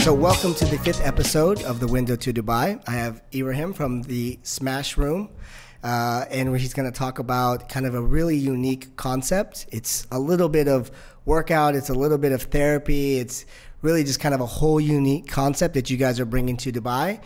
So welcome to the 5th episode of The Window to Dubai. I have Ibrahim from the Smash Room, and he's going to talk about kind of a really unique concept. It's a little bit of workout, it's a little bit of therapy, it's really just kind of a whole unique concept that you guys are bringing to Dubai.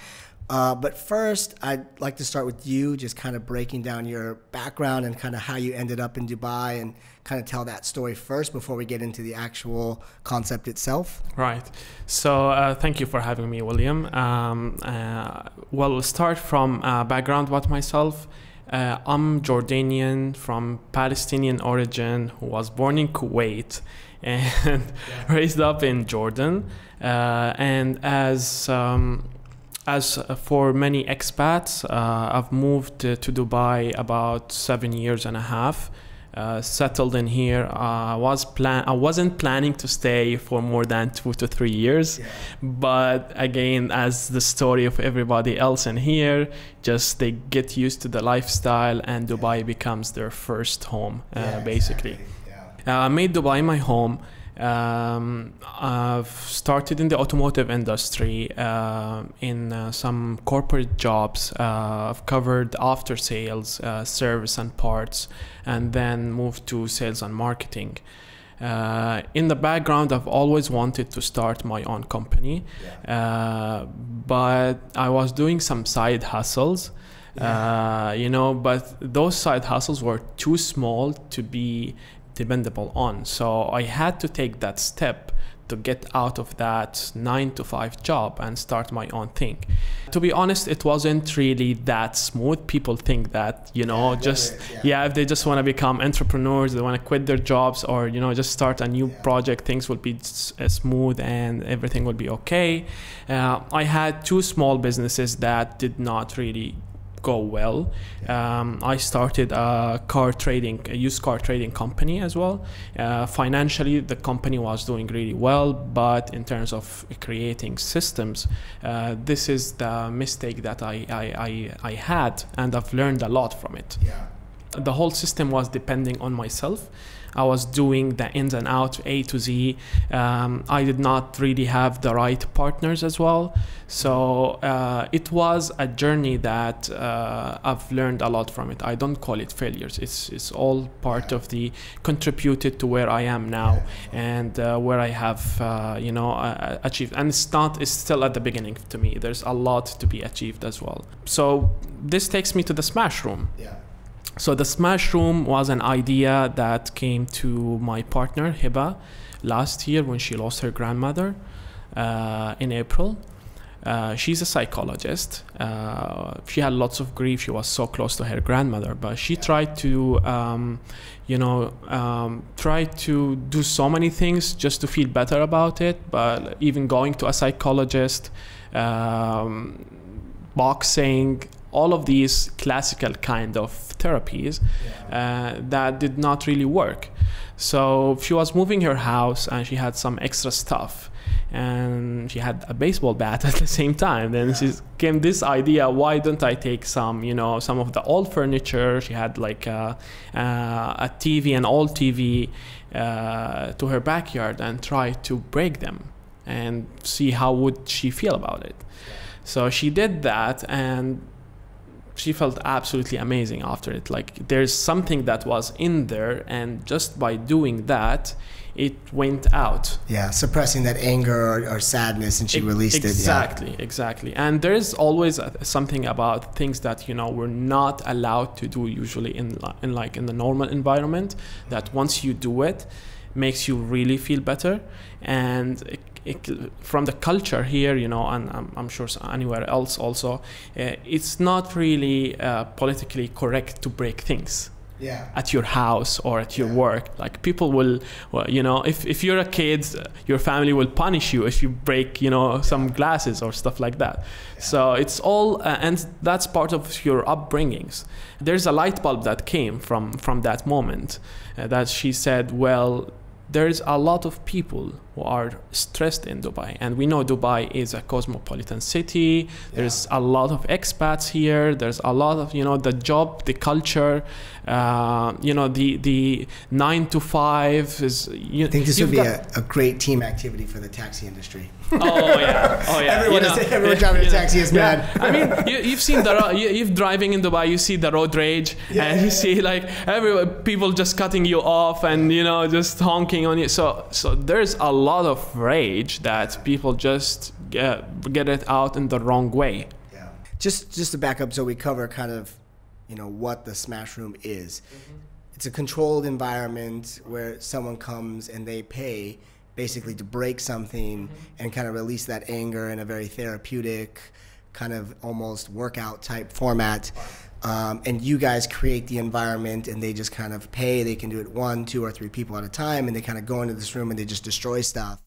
But first, I'd like to start with you, just kind of breaking down your background and kind of how you ended up in Dubai, and kind of tell that story first before we get into the actual concept itself. Right. So thank you for having me, William. Well, we'll start from background about myself. I'm Jordanian from Palestinian origin who was born in Kuwait and raised up in Jordan. And as for many expats, I've moved to Dubai about 7 years and a half. Settled in here. I wasn't planning to stay for more than 2 to 3 years, but again, as the story of everybody else in here, just they get used to the lifestyle, and Dubai becomes their first home, basically. Exactly. Made Dubai my home. I've started in the automotive industry in some corporate jobs. I've covered after sales, service and parts, and then moved to sales and marketing. In the background, I've always wanted to start my own company, but I was doing some side hustles. But those side hustles were too small to be dependable on. So I had to take that step to get out of that 9 to 5 job and start my own thing. To be honest, it wasn't really that smooth. People think that, if they just want to become entrepreneurs, they want to quit their jobs or, just start a new project, things will be smooth and everything will be okay. I had 2 small businesses that did not really go well. I started a used car trading company as well. Financially, the company was doing really well, but in terms of creating systems, this is the mistake that I had, and I've learned a lot from it. The whole system was depending on myself. I was doing the ins and outs, A to Z. I did not really have the right partners as well. So it was a journey that I've learned a lot from it. I don't call it failures. It's all part of the contributed to where I am now and where I have achieved. And it's still at the beginning to me. There's a lot to be achieved as well. So this takes me to the Smash Room. So the Smash Room was an idea that came to my partner, Hiba, last year when she lost her grandmother in April. She's a psychologist. She had lots of grief. She was so close to her grandmother, but she tried to, do so many things just to feel better about it. But even going to a psychologist, boxing, all of these classical kind of therapies that did not really work. So she was moving her house and she had some extra stuff and she had a baseball bat at the same time. Then she came this idea, why don't I take some of the old furniture? She had like a TV, an old TV to her backyard and try to break them and see how would she feel about it. So she did that and she felt absolutely amazing after it. Like there's something that was in there, and just by doing that, it went out. Suppressing that anger or sadness, and she released it. Exactly. And there's always something about things that we're not allowed to do usually in the normal environment. That once you do it, makes you really feel better. And from the culture here, and I'm sure anywhere else also, it's not really politically correct to break things at your house or at your work. Like people will, if you're a kid, your family will punish you if you break, some glasses or stuff like that. So it's all, and that's part of your upbringings. There's a light bulb that came from that moment that she said, well, there's a lot of people who are stressed in Dubai. And we know Dubai is a cosmopolitan city. There's a lot of expats here. There's a lot of, the job, the culture, the 9 to 5 is. I think this would be a great team activity for the taxi industry. Oh yeah. Everyone driving a taxi is mad. I mean, you've seen you've driving in Dubai. You see the road rage, and you see like people just cutting you off, and just honking on you. So there's a lot of rage that people just get it out in the wrong way. Yeah. Just to back up, so we cover kind of, what the Smash Room is. It's a controlled environment where someone comes and they pay basically to break something and kind of release that anger in a very therapeutic, kind of almost workout type format. And you guys create the environment, and they just kind of pay. They can do it 1, 2, or 3 people at a time, and they kind of go into this room and they just destroy stuff.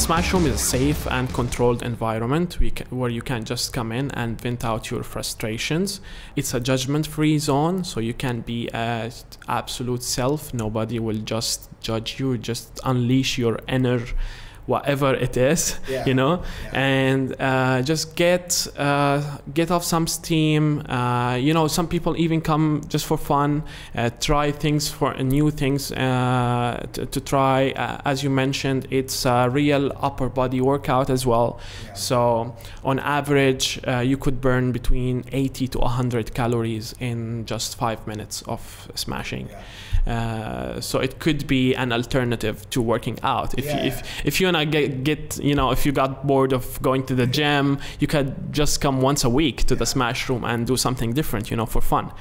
Smash Room is a safe and controlled environment where you can just come in and vent out your frustrations. It's a judgment-free zone, so you can be as absolute self. Nobody will just judge you. Just unleash your inner whatever it is, and just get off some steam. Some people even come just for fun, try things for new things to try. As you mentioned, it's a real upper body workout as well. So on average, you could burn between 80 to 100 calories in just 5 minutes of smashing. So it could be an alternative to working out. If you wanna get if you got bored of going to the gym, you could just come once a week to the Smash Room and do something different, for fun.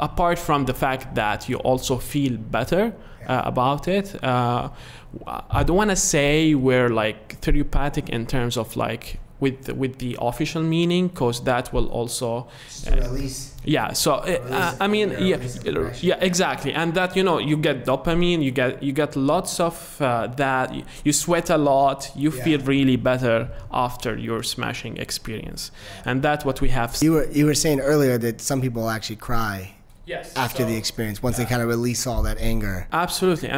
Apart from the fact that you also feel better about it, I don't want to say we're like therapeutic in terms of like with the official meaning, because that will also release. Exactly. And that you get dopamine, you get lots of that. You sweat a lot, you feel really better after your smashing experience, and that's what we have. You were saying earlier that some people actually cry after the experience, once they kind of release all that anger. Absolutely.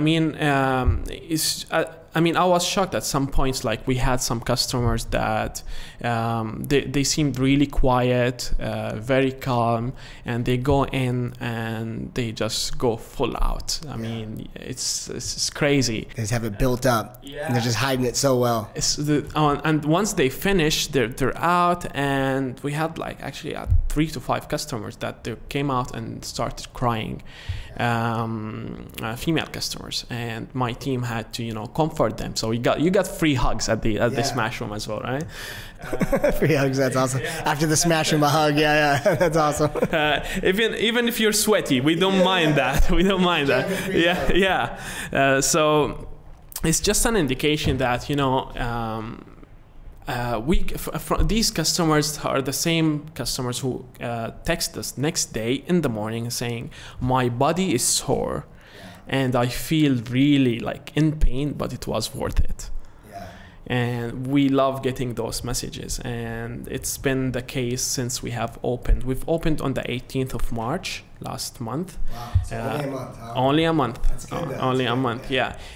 I mean, I was shocked at some points. Like we had some customers that they seemed really quiet, very calm, and they go in and they just go full out. I mean, it's crazy. They just have it built up, and they're just hiding it so well. And once they finish, they're out, and we had like actually 3 to 5 customers that they came out and started crying. Female customers, and my team had to comfort them. So you got free hugs at the Smash Room as well, right? Free hugs, that's awesome. After the Smash Room, a hug, that's awesome. Even if you're sweaty, we don't mind that. We don't mind that. So it's just an indication that these customers are the same customers who text us next day in the morning saying, my body is sore and I feel really like in pain, but it was worth it. And we love getting those messages, and it's been the case since we have opened. We've opened on the 18th of March last month. Wow, so only a month, huh? Only a month. That's good, only a month,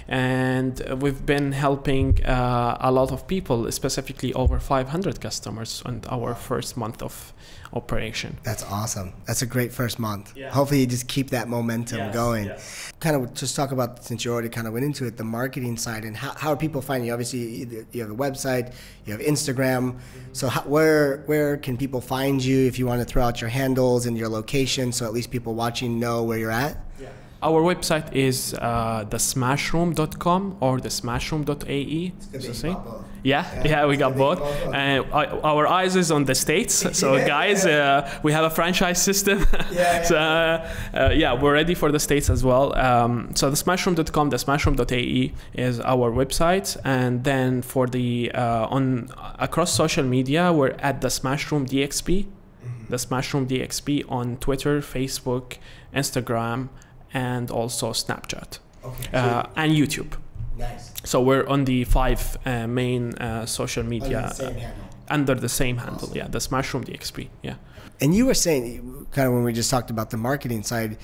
And we've been helping a lot of people, specifically over 500 customers in our first month of operation. That's awesome. That's a great first month. Hopefully you just keep that momentum going. Kind of just talk about, since you already kind of went into it, the marketing side, and how are people finding you? Obviously you have a website, you have Instagram. So where can people find you if you want to throw out your handles and your location, so at least people watching know where you're at? Our website is thesmashroom.com or thesmashroom.ae. Yeah, we got both. Our eyes is on the States, so guys, we have a franchise system. We're ready for the States as well. So thesmashroom.com, thesmashroom.ae is our website, and then for the across social media, we're at the Smashroom DXP, the Smashroom DXP on Twitter, Facebook, Instagram, and also Snapchat, and YouTube. Nice. So we're on the 5 main social media under the same handle. Yeah, the Smashroom DXP. Yeah. And you were saying, kind of when we just talked about the marketing side,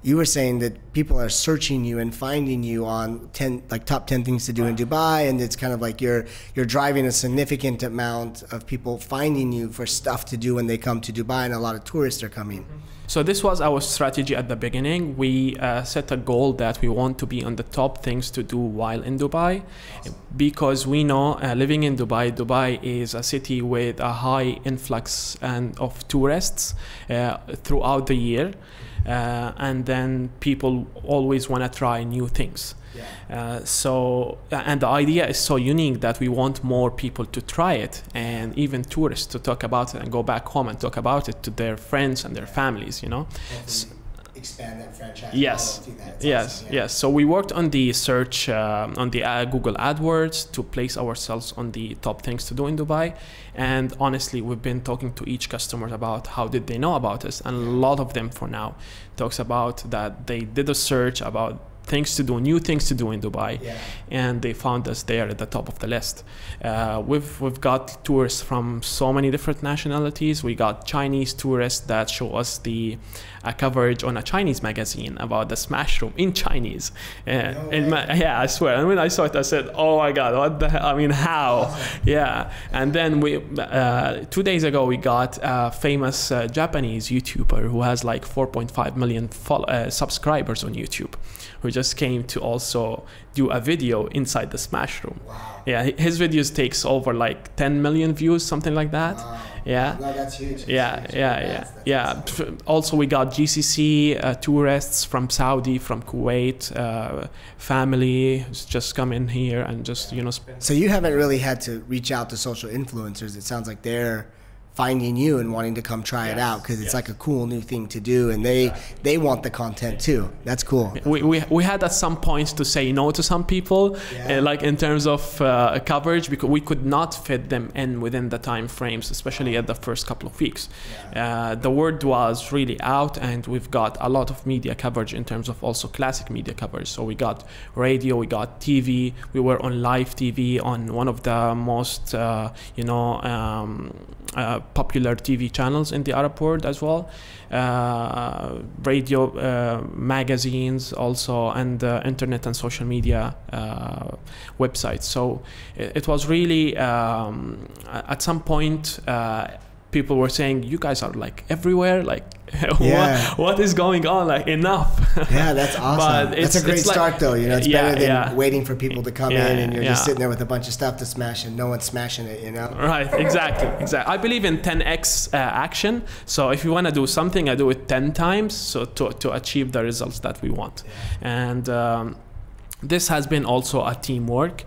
you were saying that people are searching you and finding you on top 10 things to do in Dubai, and it's kind of like you're driving a significant amount of people finding you for stuff to do when they come to Dubai, and a lot of tourists are coming. So this was our strategy at the beginning. We set a goal that we want to be on the top things to do while in Dubai, because we know living in Dubai is a city with a high influx of tourists throughout the year. And then people always want to try new things. And the idea is so unique that we want more people to try it, and even tourists to talk about it and go back home and talk about it to their friends and their families, Expand that franchise. Yes. So we worked on the search, on the Google AdWords to place ourselves on the top things to do in Dubai. And honestly, we've been talking to each customer about how did they know about us. And a lot of them for now talks about that they did a search about things to do, new things to do in Dubai, and they found us there at the top of the list. We've got tourists from so many different nationalities. We got Chinese tourists that show us the coverage on a Chinese magazine about the Smashroom in Chinese. I swear. I mean, I saw it. I said, "Oh my God, what the hell? I mean, how?" Yeah. And then 2 days ago, we got a famous Japanese YouTuber who has like 4.5 million subscribers on YouTube, who just came to also do a video inside the Smashroom. Wow. Yeah, his videos takes over like 10 million views, something like that. Wow. Yeah. No, that's huge. That's Also, we got GCC tourists from Saudi, from Kuwait, family who's just come in here and just, So you haven't really had to reach out to social influencers. It sounds like they're finding you and wanting to come try it out, because it's like a cool new thing to do, and they want the content too. That's cool. We had at some points to say no to some people, like in terms of coverage, because we could not fit them in within the time frames, especially at the first couple of weeks. The word was really out, and we've got a lot of media coverage in terms of also classic media coverage. So we got radio, we got TV, we were on live TV on one of the most popular TV channels in the Arab world as well, radio, magazines also, and internet and social media websites. So it was really at some point people were saying, you guys are like everywhere, like what is going on, like enough. Yeah, that's awesome. But that's a great start though, it's better than waiting for people to come in and you're just sitting there with a bunch of stuff to smash and no one's smashing it, Right, exactly. I believe in 10x action. So if you want to do something, I do it 10 times so to achieve the results that we want. And this has been also a teamwork.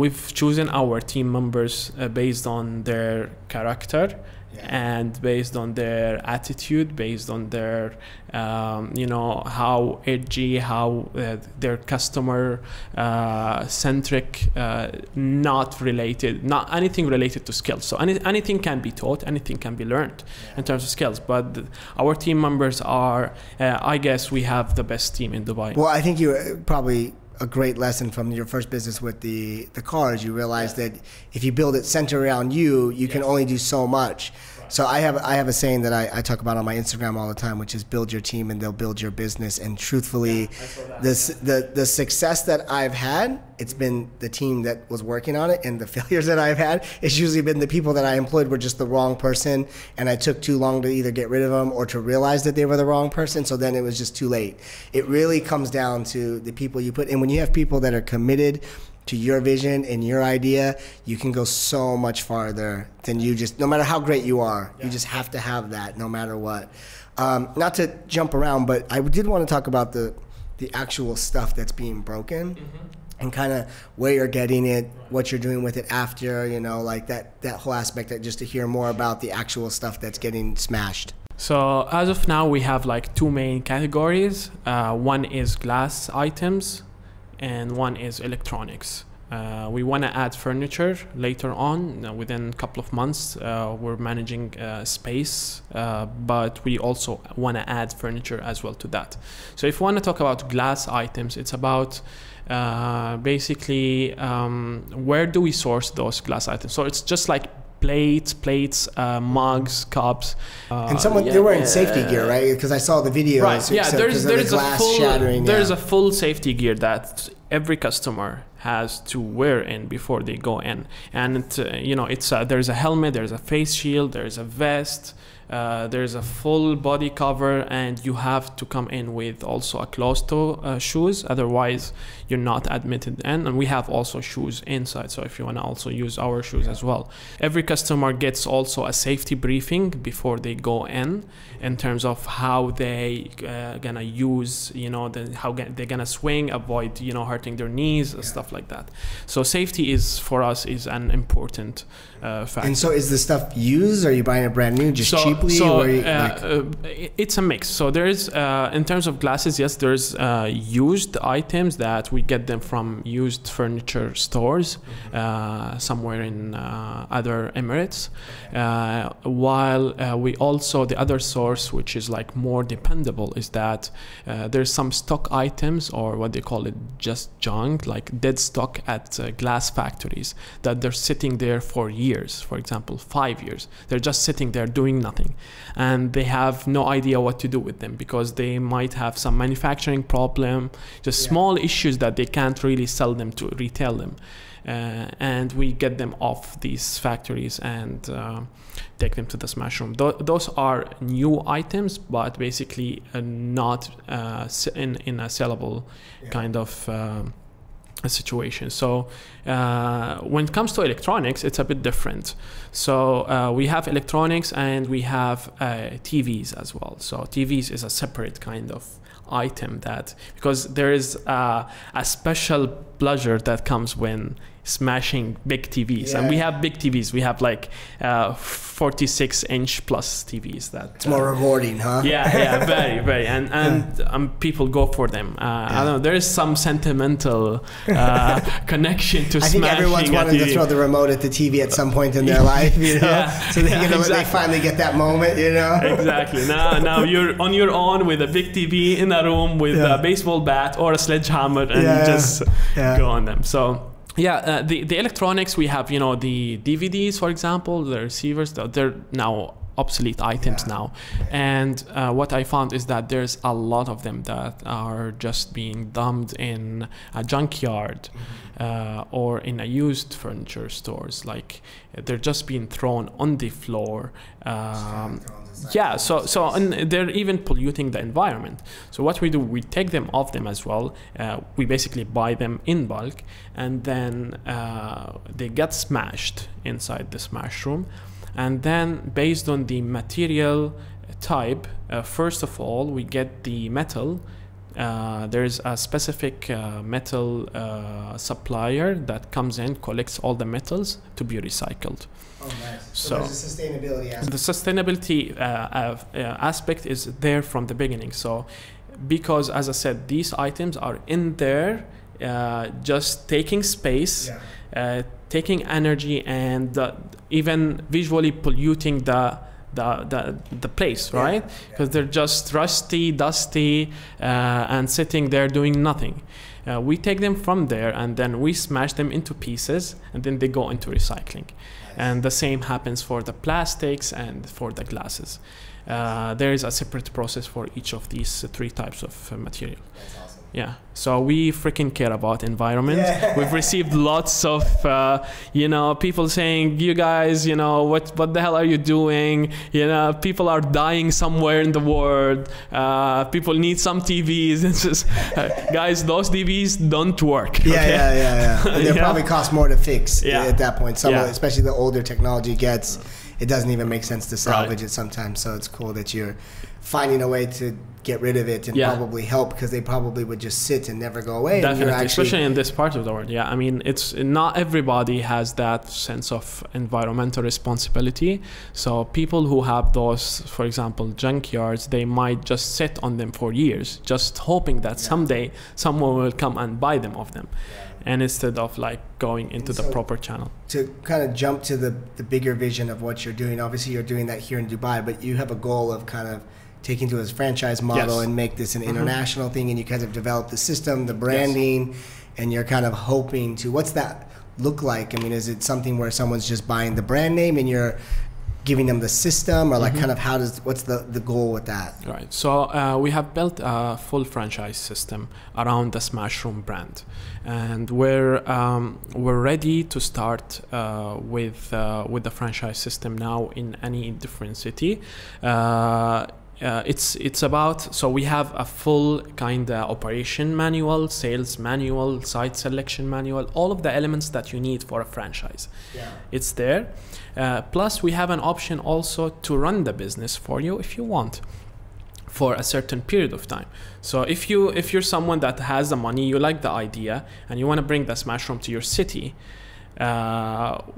We've chosen our team members based on their character and based on their attitude, based on their, how edgy, how their customer centric, not anything related to skills. So anything can be taught, anything can be learned in terms of skills. But our team members are, I guess we have the best team in Dubai. Well, I think you probably a great lesson from your first business with the cars. You realize that if you build it centered around you, you can only do so much. So I have a saying that I talk about on my Instagram all the time, which is build your team and they'll build your business. And truthfully, the success that I've had, it's been the team that was working on it, and the failures that I've had, it's usually been the people that I employed were just the wrong person, and I took too long to either get rid of them or to realize that they were the wrong person. So then it was just too late. It really comes down to the people you put in. When you have people that are committed to your vision and your idea, you can go so much farther than you just, no matter how great you are, you just have to have that no matter what. Not to jump around, but I did want to talk about the actual stuff that's being broken. And kind of where you're getting it, what you're doing with it after, you know, like that whole aspect, just to hear more about the actual stuff that's getting smashed. So as of now, we have like two main categories. One is glass items and one is electronics. We want to add furniture later on. Within a couple of months, we're managing space, but we also want to add furniture as well to that. So if we want to talk about glass items, it's about basically where do we source those glass items. So it's just like plates, mugs, cups. And they're wearing safety gear, right? Because I saw the video. Right. Yeah. There's a full safety gear that every customer has to wear in before they go in, and there's a helmet, there's a face shield, there's a vest. There's a full body cover, and you have to come in with also a closed-toe shoes. Otherwise, you're not admitted in. And we have also shoes inside. So if you want to also use our shoes as well. Every customer gets also a safety briefing before they go in terms of how they gonna use, how they're gonna swing, avoid, hurting their knees, stuff like that. So safety is for us is an important factor. And so is the stuff used, or are you buying it brand new, just cheaply? It's a mix. So there's, in terms of glasses, yes, there's used items that we get them from used furniture stores somewhere in other Emirates. While we also, the other source, which is like more dependable, is that there's some stock items, or what they call it, just junk, like dead stock at glass factories, that they're sitting there for years, for example, 5 years. They're just sitting there doing nothing, and they have no idea what to do with them because they might have some manufacturing problem, just small issues that they can't really sell them to retail them. And we get them off these factories and take them to the smash room. Those are new items, but basically not in a sellable kind of a situation. So when it comes to electronics, it's a bit different. So we have electronics and we have TVs as well. So TVs is a separate kind of item, that because there is a special pleasure that comes when smashing big TVs, and we have big TVs. We have like 46-inch plus TVs. That it's more rewarding, huh? Yeah, very, very, and people go for them. I don't know. There is some sentimental connection to. I think everyone's wanted to throw the remote at the TV at some point in their life, so they finally get that moment, Exactly. Now you're on your own with a big TV in a room with a baseball bat or a sledgehammer, and just go on them. So. The electronics, we have, the DVDs, for example, the receivers, they're now obsolete items now. And what I found is that there's a lot of them that are just being dumped in a junkyard or in a used furniture stores. Like they're just being thrown on the floor. And they're even polluting the environment. So what we do, we take them off them as well. We basically buy them in bulk, and then they get smashed inside the smash room. And then based on the material type, first of all, we get the metal. There's a specific metal supplier that comes in, collects all the metals to be recycled. Oh, nice. So there's a sustainability aspect. The sustainability aspect is there from the beginning. So because, as I said, these items are in there just taking space, taking energy, and even visually polluting the place, right? Because they're just rusty, dusty, and sitting there doing nothing. We take them from there and then we smash them into pieces, and then they go into recycling. And the same happens for the plastics and for the glasses. There is a separate process for each of these three types of material. That's awesome. Yeah, so we freaking care about environment. We've received lots of, people saying, you guys, what the hell are you doing? People are dying somewhere in the world. People need some TVs. It's just, guys, those TVs don't work. And they probably cost more to fix at that point. Especially the older technology gets, it doesn't even make sense to salvage it sometimes. So it's cool that you're finding a way to get rid of it and probably help, because they probably would just sit and never go away. Definitely, especially in this part of the world. Yeah, I mean, it's not everybody has that sense of environmental responsibility. So people who have those, for example, junkyards, they might just sit on them for years, just hoping that someday someone will come and buy them off them. And instead of like going into the proper channel. To kind of jump to the bigger vision of what you're doing, obviously you're doing that here in Dubai, but you have a goal of kind of taking to his franchise model and make this an international thing, and you guys have developed the system, the branding, and you're kind of hoping to, what's that look like? I mean, is it something where someone's just buying the brand name and you're giving them the system, or like kind of what's the goal with that? Right. So we have built a full franchise system around the Smashroom brand, and we're ready to start with the franchise system now in any different city. It's about, so we have a full kind of operation manual, sales manual, site selection manual, all of the elements that you need for a franchise. It's there. Plus we have an option also to run the business for you if you want, for a certain period of time. So if you're someone that has the money, you like the idea, and you want to bring the Smashroom to your city,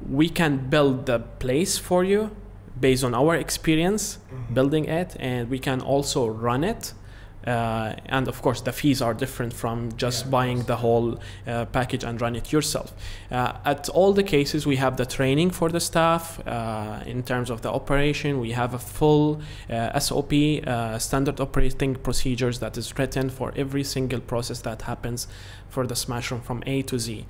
we can build the place for you based on our experience building it, and we can also run it. And of course the fees are different from just buying the whole package and run it yourself. At all the cases, we have the training for the staff. In terms of the operation, we have a full SOP, standard operating procedures, that is written for every single process that happens for the Smashroom from A to Z.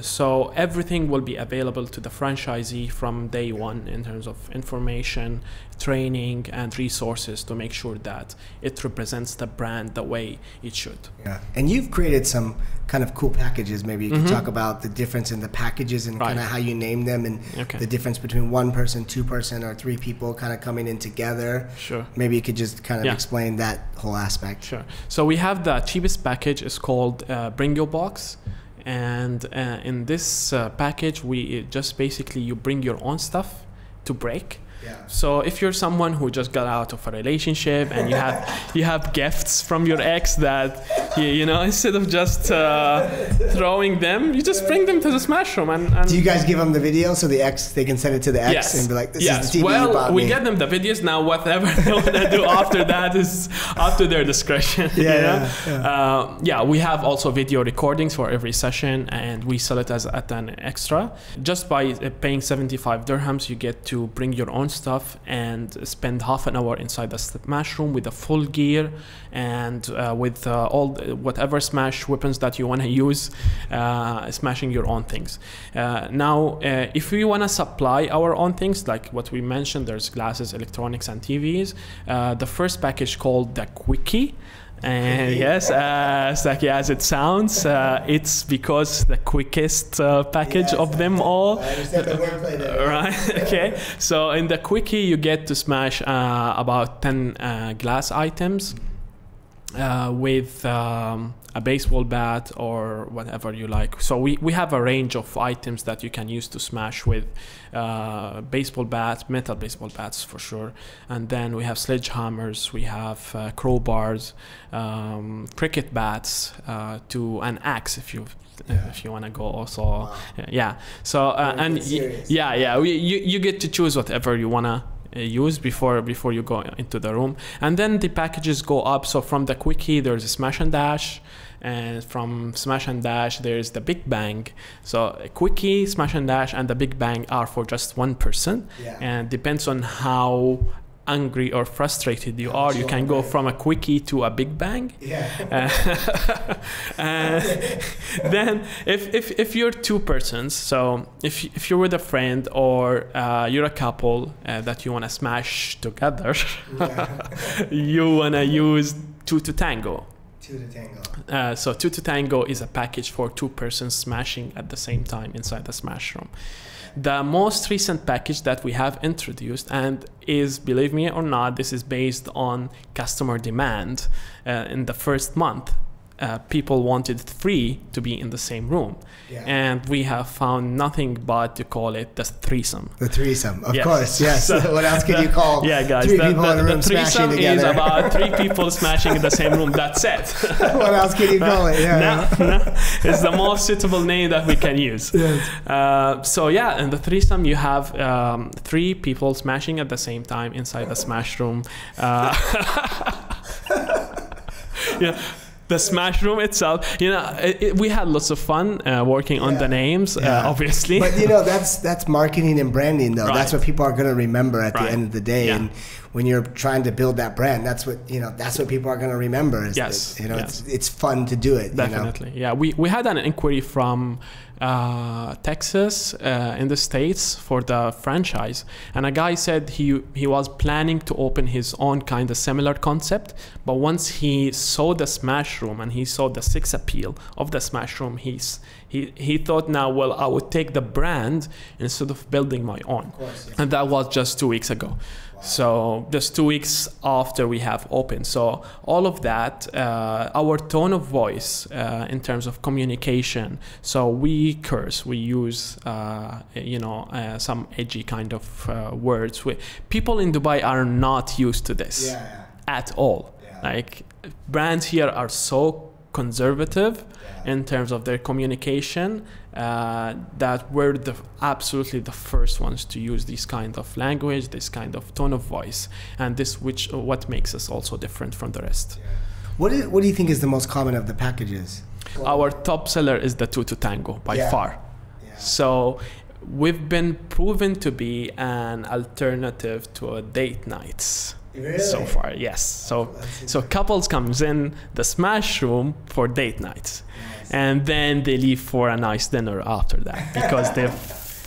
So everything will be available to the franchisee from day one in terms of information, training, and resources to make sure that it represents the brand the way it should. Yeah, and you've created some kind of cool packages. Maybe you can talk about the difference in the packages and kind of how you name them, and the difference between one person, two person, or three people kind of coming in together. Sure. Maybe you could just kind of explain that whole aspect. Sure. So we have the cheapest package is called Bring Your Box. And in this package, we just basically, you bring your own stuff to break. So if you're someone who just got out of a relationship and you have gifts from your ex that you know, instead of just throwing them, you just bring them to the Smashroom. And do you guys give them the video so they can send it to the ex and be like, this is the TV you bought me? We get them the videos. Now whatever they want to do after that is up to their discretion. We have also video recordings for every session, and we sell it at an extra. Just by paying 75 dirhams, you get to bring your own stuff and spend half an hour inside the Smashroom with the full gear and with all whatever smash weapons that you want to use, smashing your own things. Now if we want to supply our own things, like what we mentioned, there's glasses, electronics, and TVs. The first package called the Quickie. And yes, Saki, as it sounds, it's because the quickest package of them all. I understand the wordplay there. Right, okay. So in the Quickie, you get to smash about 10 glass items with a baseball bat or whatever you like. So we have a range of items that you can use to smash with baseball bats, metal baseball bats for sure. And then we have sledgehammers, we have crowbars, cricket bats, to an axe if you want to go also. Wow. So you get to choose whatever you want to use before you go into the room. And then the packages go up. So from the Quickie, there's a Smash and Dash, and from Smash and Dash there's the Big Bang. So a Quickie, Smash and Dash, and the Big Bang are for just one person, and depends on how angry or frustrated you are, you can go from a Quickie to a Big Bang. Then if you're two persons, so if you're with a friend or you're a couple that you want to smash together, you want to use 2 to Tango. 2 to Tango. So 2 to Tango is a package for 2 persons smashing at the same time inside the Smashroom. The most recent package that we have introduced, and is, believe me or not, this is based on customer demand in the first month. people wanted 3 to be in the same room. Yeah. And we have found nothing but to call it the threesome. The threesome, of Yes. course, yes. So what else can you call yeah, guys, 3 people in a room the smashing threesome together? is about 3 people smashing in the same room. That's it. What else can you call it? Yeah. No, it's the most suitable name that we can use. Yes. So yeah, in the threesome you have 3 people smashing at the same time inside the smash room. Yeah. The smash room itself, we had lots of fun working on the names, obviously. But that's marketing and branding, though. Right. That's what people are going to remember at the Right. end of the day. Yeah. And when you're trying to build that brand, that's what people are going to remember. Is Yes. that, Yeah. it's fun to do it. Definitely. Yeah, we had an inquiry from Texas in the States for the franchise, and a guy said he was planning to open his own kind of similar concept, but once he saw the smash room and he saw the sex appeal of the smash room, he thought, now, well, I would take the brand instead of building my own. Of course, yeah. And that was just 2 weeks ago. So just 2 weeks after we have opened. So all of that, our tone of voice in terms of communication. So we curse, we use, some edgy kind of words. People in Dubai are not used to this at all. Yeah. Like brands here are so conservative in terms of their communication that we're absolutely the first ones to use this kind of language, this kind of tone of voice, and what makes us also different from the rest. What do you think is the most common of the packages? Our top seller is the 2 to Tango by far. Yeah. So we've been proven to be an alternative to a date nights. Really? So far, yes. So couples comes in the smash room for date nights, and then they leave for a nice dinner after that because they've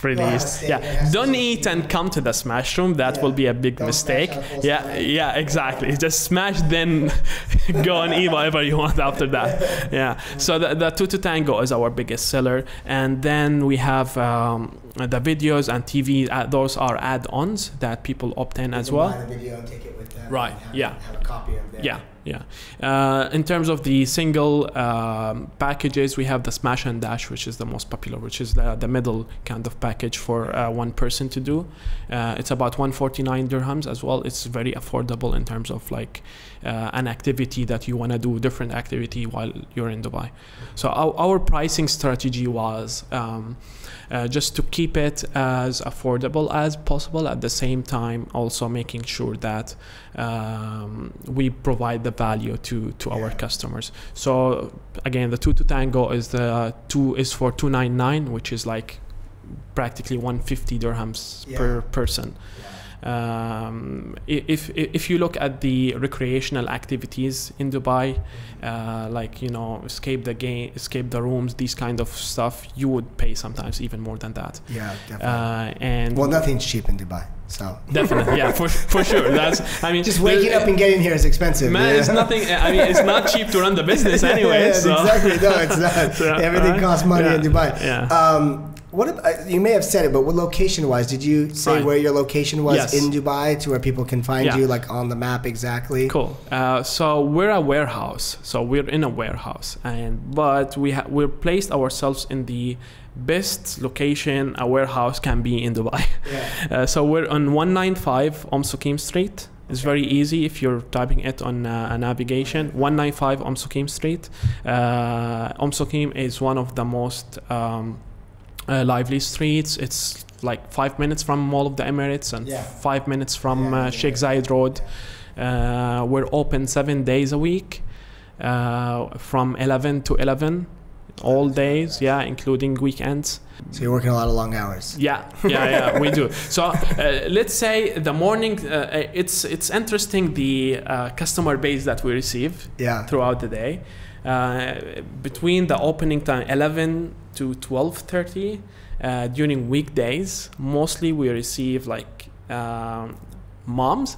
released. Don't eat and come to the smash room. That will be a big mistake. Yeah, exactly. Just smash, then go and eat whatever you want after that. Yeah. So the 2 to Tango is our biggest seller, and then we have the videos and TV. Those are add-ons that people opt in as well. Buy the video and take it with them. Right. Have a copy of them. Yeah. In terms of the single packages, we have the Smash and Dash, which is the most popular, which is the middle kind of package for one person to do. It's about 149 dirhams as well. It's very affordable in terms of like an activity that you want to do, different activity while you're in Dubai. So our pricing strategy was just to keep it as affordable as possible, at the same time also making sure that we provide the value to our customers. So again, the 2 to Tango is for 299, which is like practically 150 dirhams per person. If you look at the recreational activities in Dubai, escape the rooms, these kind of stuff, you would pay sometimes even more than that. Yeah, definitely. Nothing's cheap in Dubai. So definitely, yeah, for sure. Just waking up and getting here is expensive. Man, it's nothing. It's not cheap to run the business anyway. Exactly. No, it's not. So, everything costs money in Dubai. Yeah. You may have said it, but what location-wise, did you say where your location was in Dubai, to where people can find you, like on the map exactly? Cool. So we're a warehouse. So we're in a warehouse, but we're placed ourselves in the best location a warehouse can be in Dubai. Yeah. So we're on 195 Sukim Street. It's very easy if you're typing it on a navigation. 195 Sukim Street. Sukim is one of the most lively streets. It's like 5 minutes from Mall of the Emirates and 5 minutes from Sheikh Zayed Road. We're open 7 days a week, from 11 to 11, all days, including weekends. So you're working a lot of long hours. Yeah, we do. So let's say the morning, it's interesting the customer base that we receive throughout the day. Between the opening time 11 to 12:30, during weekdays, mostly we receive like moms.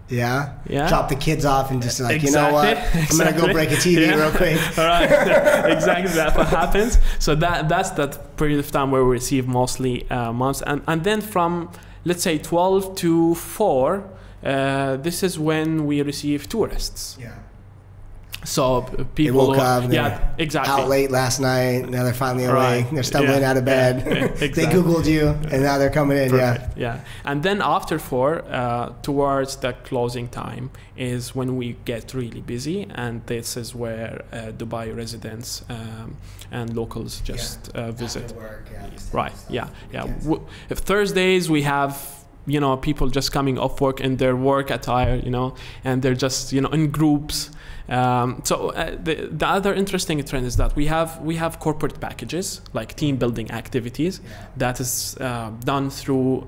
Yeah. Drop the kids off and just like, you know what? I'm gonna go break a TV real quick. All right. Exactly, that's what happens. So that's that period of time where we receive mostly moms, and then from, let's say, 12 to 4, this is when we receive tourists. So They people, woke up, yeah, exactly. out late last night. Now they're finally awake. Right. They're stumbling Yeah. out of bed. Yeah. They Exactly. Googled you, and now they're coming in. Perfect. Yeah. And then after 4, towards the closing time is when we get really busy, and this is where Dubai residents and locals just visit. After work, Right. stuff. Yeah. Yeah. Weekends. If Thursdays we have, you know, people just coming off work in their work attire, you know, and they're just, you know, in groups. The other interesting trend is that we have corporate packages like team building activities that is done through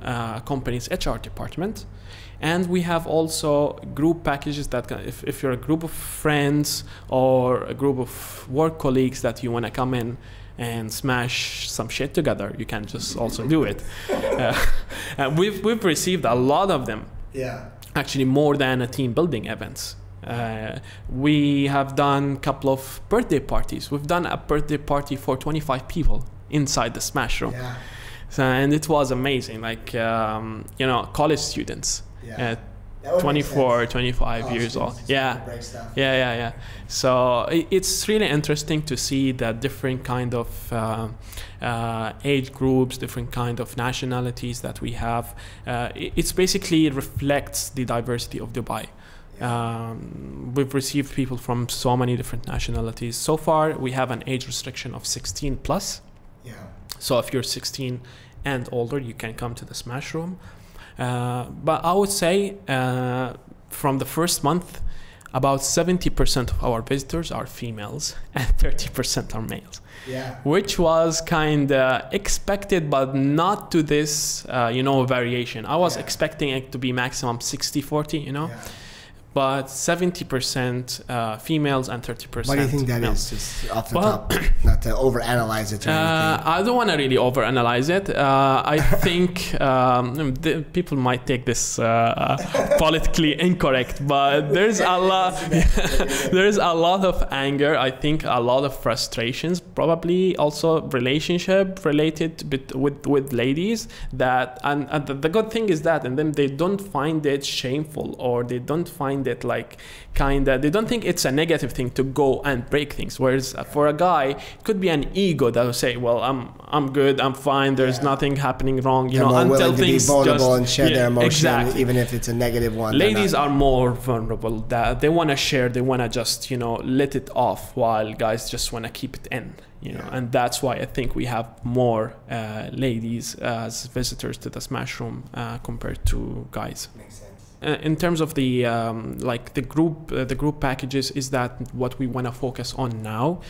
company's HR department, and we have also group packages that if you're a group of friends or a group of work colleagues that you want to come in and smash some shit together, you can just also do it. We've received a lot of them. Yeah. Actually, more than a team building events. We have done a couple of birthday parties. We've done a birthday party for 25 people inside the Smash Room. Yeah. So, and it was amazing. Like, you know, college students. Yeah. That would 24, make sense. 25 College years old. students Yeah. just break stuff. Yeah. So it's really interesting to see the different kind of age groups, different kind of nationalities that we have. It's basically reflects the diversity of Dubai. We've received people from so many different nationalities. So far, we have an age restriction of 16 plus. Yeah. So if you're 16 and older, you can come to the Smash Room. But I would say from the first month, about 70% of our visitors are females and 30% are males. Yeah. Which was kind of expected, but not to this, variation. I was expecting it to be maximum 60-40, you know. Yeah. But 70% females and 30% Why do you think that males. is? Just off the top, not to overanalyze it or anything. I don't want to really overanalyze it. I think people might take this politically incorrect, but there's a lot. There's a lot of anger. I think a lot of frustrations, probably also relationship related with ladies. That and the good thing is that, and then they don't find it shameful, or they don't find it like they don't think it's a negative thing to go and break things. Whereas for a guy, it could be an ego that will say, well, I'm good, I'm fine, there's nothing happening wrong, They're more until willing to things be vulnerable just, and share their emotion, exactly. even if it's a negative one. Ladies are more vulnerable, that they want to share, they want to just let it off, while guys just want to keep it in, and that's why I think we have more ladies as visitors to the Smash Room compared to guys. Makes sense. In terms of the the group packages, is that what we want to focus on now.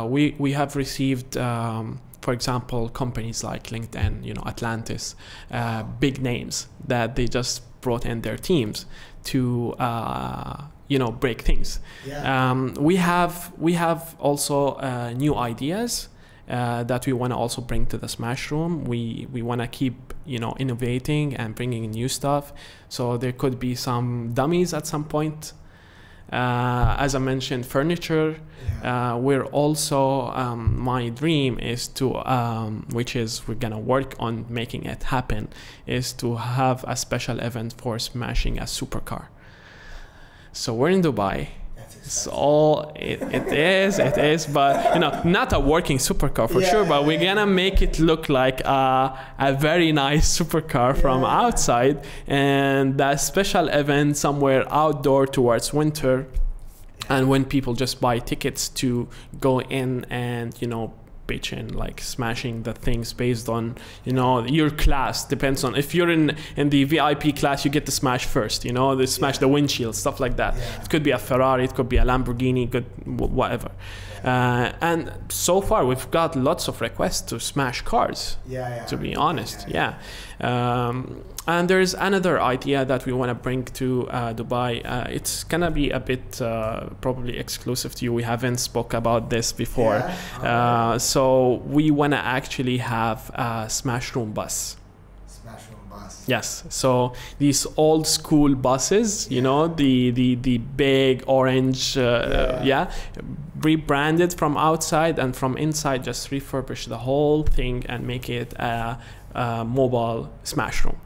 We have received for example, companies like LinkedIn, Atlantis, big names that they just brought in their teams to break things. We have also new ideas that we want to also bring to the Smash Room. We want to keep innovating and bringing in new stuff. So there could be some dummies at some point. As I mentioned, furniture. We're also my dream is to which is we're gonna work on making it happen, is to have a special event for smashing a supercar. So we're in Dubai. So it is, but not a working supercar for sure, but we're gonna make it look like a very nice supercar from outside, and that special event somewhere outdoor towards winter, and when people just buy tickets to go in and pitch in, like smashing the things based on your class. Depends on if you're in the VIP class, you get to smash first, they smash the windshield, stuff like that. It could be a Ferrari, it could be a Lamborghini, whatever. And so far we've got lots of requests to smash cars, to be honest. And there's another idea that we want to bring to Dubai. It's gonna be a bit probably exclusive to you. We haven't spoke about this before. So we want to actually have a Smash Room bus. Smash Room bus. Yes. So these old school buses, the big orange, rebranded from outside, and from inside just refurbish the whole thing and make it a mobile Smash Room.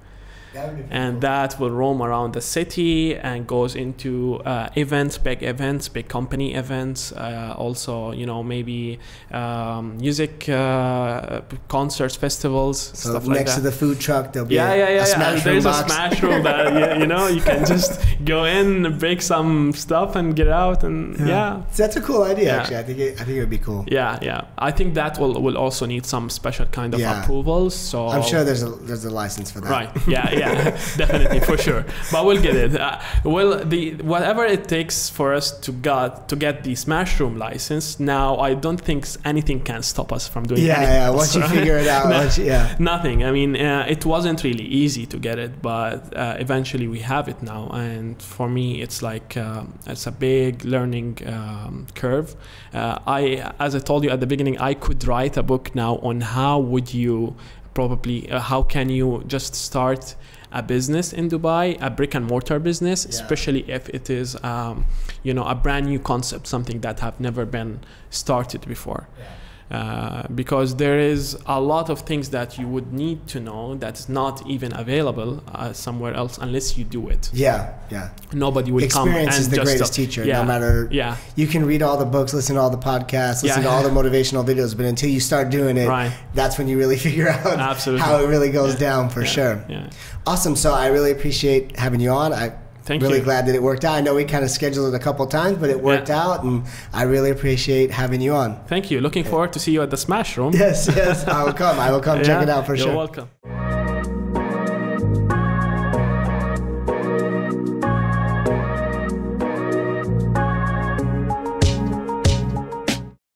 and that will roam around the city and goes into events, big company events, also, you know, maybe music concerts, festivals, So stuff like that. next to the food truck, there'll be a smash room There's box. a smash room that you know, you can just go in, break some stuff, and get out, and So that's a cool idea. Yeah. Actually, I think it would be cool. Yeah. I think that will also need some special kind of Yeah. approvals. So I'm sure there's a license for that. Right. Yeah. Definitely, for sure. But we'll get it. Whatever it takes for us to get the Smash Room license. Now, I don't think anything can stop us from doing anything. Yeah. Once you figure it out, Nothing. I mean, it wasn't really easy to get it, but eventually we have it now. And for me, it's like it's a big learning curve. As I told you at the beginning, I could write a book now on how would you probably how can you just start a business in Dubai, a brick and mortar business, especially if it is you know, a brand new concept, something that have never been started before. Because there is a lot of things that you would need to know that's not even available somewhere else unless you do it. Yeah. Nobody will come and Experience is the greatest teacher. No matter. You can read all the books, listen to all the podcasts, listen to all the motivational videos, but until you start doing it, that's when you really figure out how it really goes down for sure. Awesome. So I really appreciate having you on. I'm really glad that it worked out. I know we kind of scheduled it a couple times, but it worked out, and I really appreciate having you on. Thank you. Looking forward to see you at the Smash Room. Yes, I will come. Check it out for sure. You're welcome.